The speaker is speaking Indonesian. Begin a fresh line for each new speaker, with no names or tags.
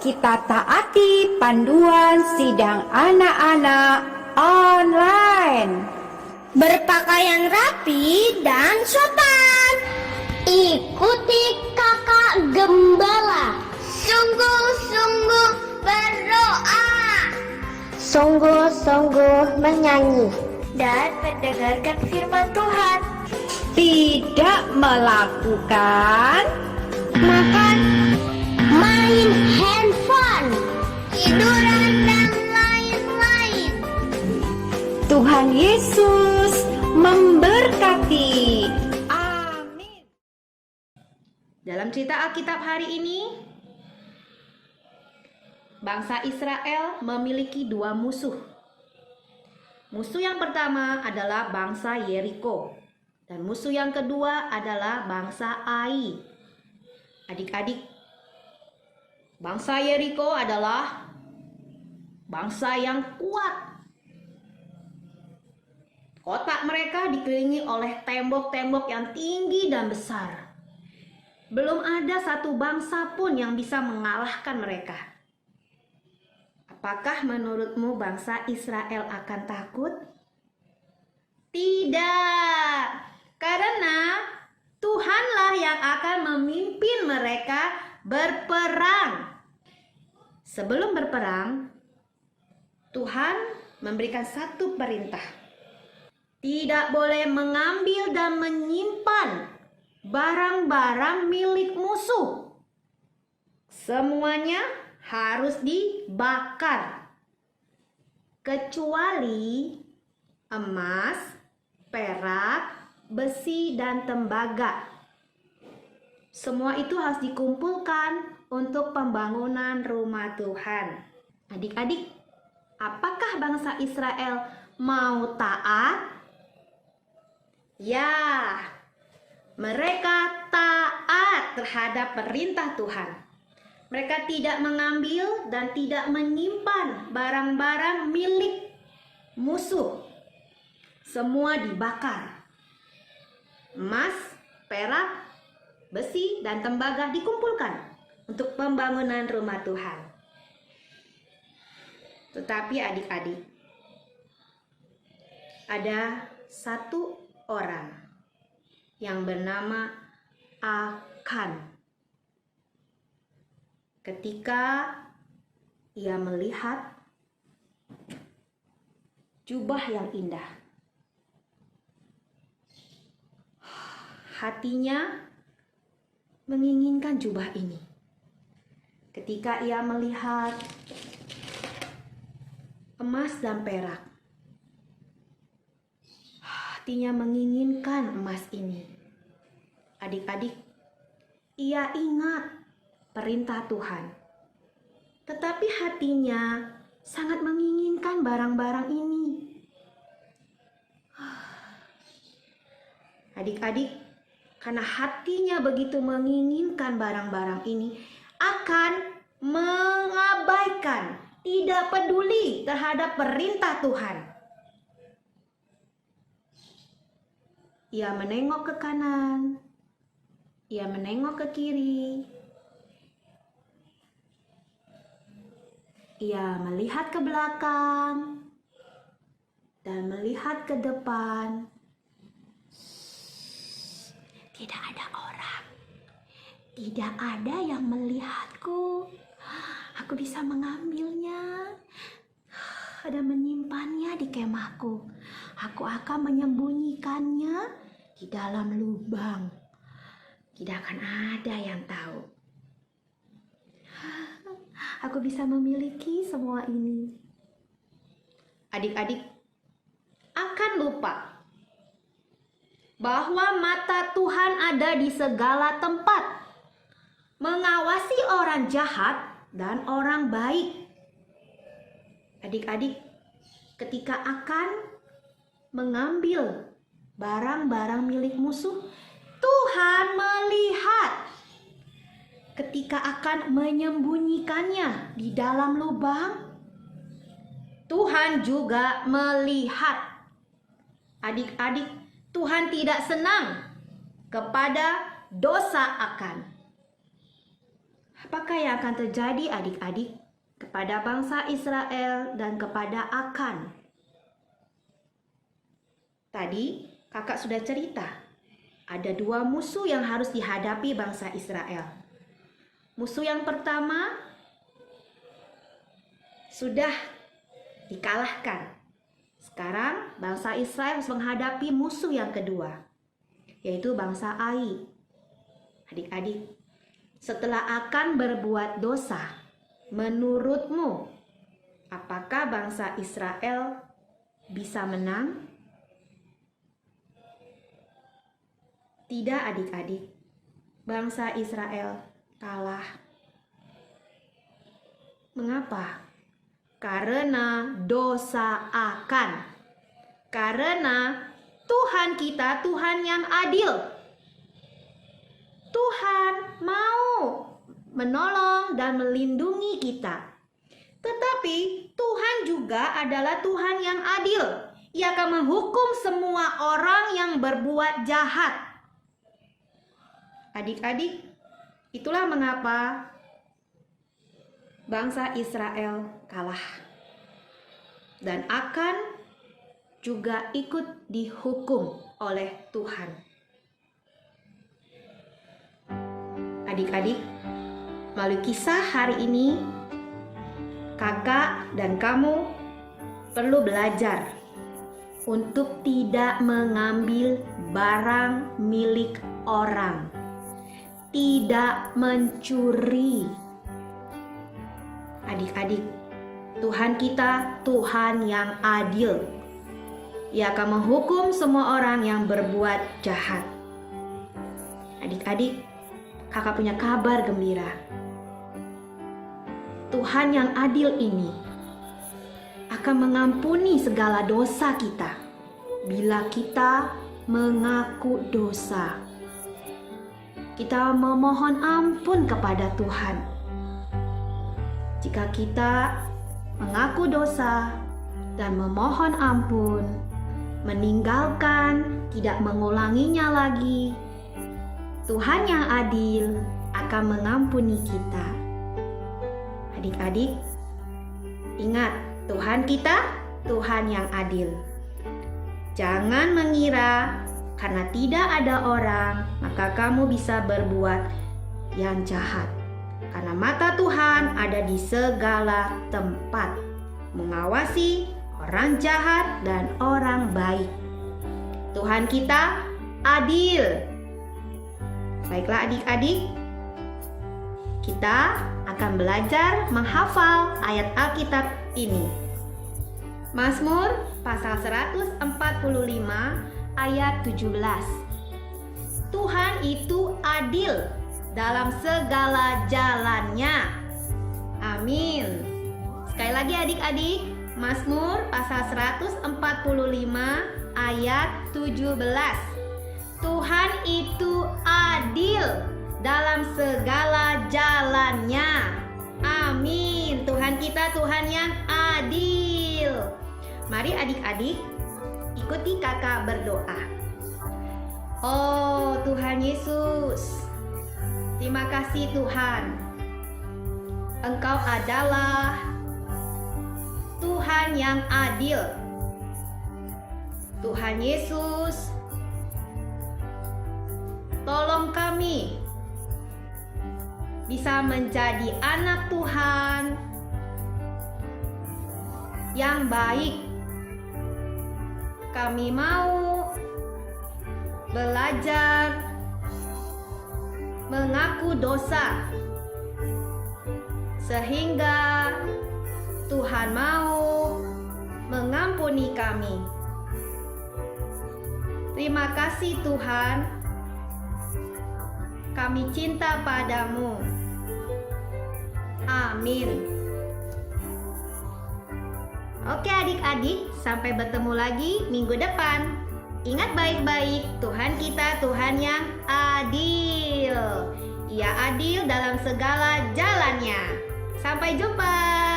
kita taati panduan sidang anak-anak online.
Berpakaian rapi dan sopan. Ikuti kakak gembala. Sungguh-sungguh berdoa. Sungguh-sungguh menyanyi. Dan mendengarkan firman Tuhan.
Tidak melakukan
Makan, main handphone, tiduran dan lain-lain.
Tuhan Yesus memberkati. Amin.
Dalam cerita Alkitab hari ini, bangsa Israel memiliki dua musuh. Musuh yang pertama adalah bangsa Yeriko, dan musuh yang kedua adalah bangsa Ai. Adik-adik, bangsa Yeriko adalah bangsa yang kuat. Kota mereka dikelilingi oleh tembok-tembok yang tinggi dan besar. Belum ada satu bangsa pun yang bisa mengalahkan mereka. Apakah menurutmu bangsa Israel akan takut? Tidak, karena Tuhanlah yang akan memimpin mereka berperang. Sebelum berperang, Tuhan memberikan satu perintah. Tidak boleh mengambil dan menyimpan barang-barang milik musuh. Semuanya harus dibakar, kecuali emas, perak, besi, dan tembaga. Semua itu harus dikumpulkan untuk pembangunan rumah Tuhan. Adik-adik, apakah bangsa Israel mau taat? Ya, mereka taat terhadap perintah Tuhan. Mereka tidak mengambil dan tidak menyimpan barang-barang milik musuh. Semua dibakar. Emas, perak, besi, dan tembaga dikumpulkan untuk pembangunan rumah Tuhan. Tetapi adik-adik, ada satu orang yang bernama Akan. Ketika ia melihat jubah yang indah, hatinya menginginkan jubah ini. Ketika ia melihat emas dan perak, hatinya menginginkan emas ini. Adik-adik, ia ingat perintah Tuhan, tetapi hatinya sangat menginginkan barang-barang ini. Adik-adik, karena hatinya begitu menginginkan barang-barang ini, akan mengabaikan, tidak peduli terhadap perintah Tuhan. Ia menengok ke kanan, ia menengok ke kiri, ia melihat ke belakang dan melihat ke depan. Tidak ada orang, tidak ada yang melihatku. Aku bisa mengambilnya dan menyimpannya di kemahku. Aku akan menyembunyikannya di dalam lubang. Tidak akan ada yang tahu. Aku bisa memiliki semua ini. Adik-adik akan lupa bahwa mata Tuhan ada di segala tempat, mengawasi orang jahat dan orang baik. Adik-adik, ketika akan mengambil barang-barang milik musuh, Tuhan melihat. Ketika akan menyembunyikannya di dalam lubang, Tuhan juga melihat. Adik-adik, Tuhan tidak senang kepada dosa Akan. Apakah yang akan terjadi adik-adik kepada bangsa Israel dan kepada Akan? Tadi kakak sudah cerita, ada dua musuh yang harus dihadapi bangsa Israel. Musuh yang pertama sudah dikalahkan. Sekarang bangsa Israel harus menghadapi musuh yang kedua, yaitu bangsa Ai. Adik-adik, setelah Akan berbuat dosa, menurutmu apakah bangsa Israel bisa menang? Tidak adik-adik, bangsa Israel kalah. Mengapa? Karena dosa Akan. Karena Tuhan kita Tuhan yang adil. Tuhan mau menolong dan melindungi kita. Tetapi Tuhan juga adalah Tuhan yang adil. Ia akan menghukum semua orang yang berbuat jahat. Adik-adik, itulah mengapa bangsa Israel kalah. Dan Akan juga ikut dihukum oleh Tuhan. Adik-adik, melalui kisah hari ini, kakak dan kamu perlu belajar untuk tidak mengambil barang milik orang, tidak mencuri. Adik-adik, Tuhan kita Tuhan yang adil. Ia akan menghukum semua orang yang berbuat jahat. Adik-adik, kakak punya kabar gembira. Tuhan yang adil ini akan mengampuni segala dosa kita bila kita mengaku dosa. Kita memohon ampun kepada Tuhan. Jika kita mengaku dosa dan memohon ampun, meninggalkan, tidak mengulanginya lagi, Tuhan yang adil akan mengampuni kita. Adik-adik, ingat, Tuhan kita Tuhan yang adil. Jangan mengira karena tidak ada orang, maka kamu bisa berbuat yang jahat. Karena mata Tuhan ada di segala tempat, mengawasi orang jahat dan orang baik. Tuhan kita adil. Baiklah adik-adik, kita akan belajar menghafal ayat Alkitab ini. Mazmur pasal 145 ayat 17. Tuhan itu adil dalam segala jalannya. Amin. Sekali lagi adik-adik, Mazmur pasal 145 ayat 17. Tuhan itu adil dalam segala jalannya. Amin. Tuhan kita Tuhan yang adil. Mari adik-adik, ikuti kakak berdoa. Oh Tuhan Yesus, terima kasih Tuhan. Engkau adalah Tuhan yang adil. Tuhan Yesus, tolong kami bisa menjadi anak Tuhan yang baik. Kami mau belajar mengaku dosa, sehingga Tuhan mau mengampuni kami. Terima kasih Tuhan, kami cinta padamu. Amin. Oke adik-adik, sampai bertemu lagi minggu depan. Ingat baik-baik, Tuhan kita Tuhan yang adil. Ia adil dalam segala jalannya. Sampai jumpa.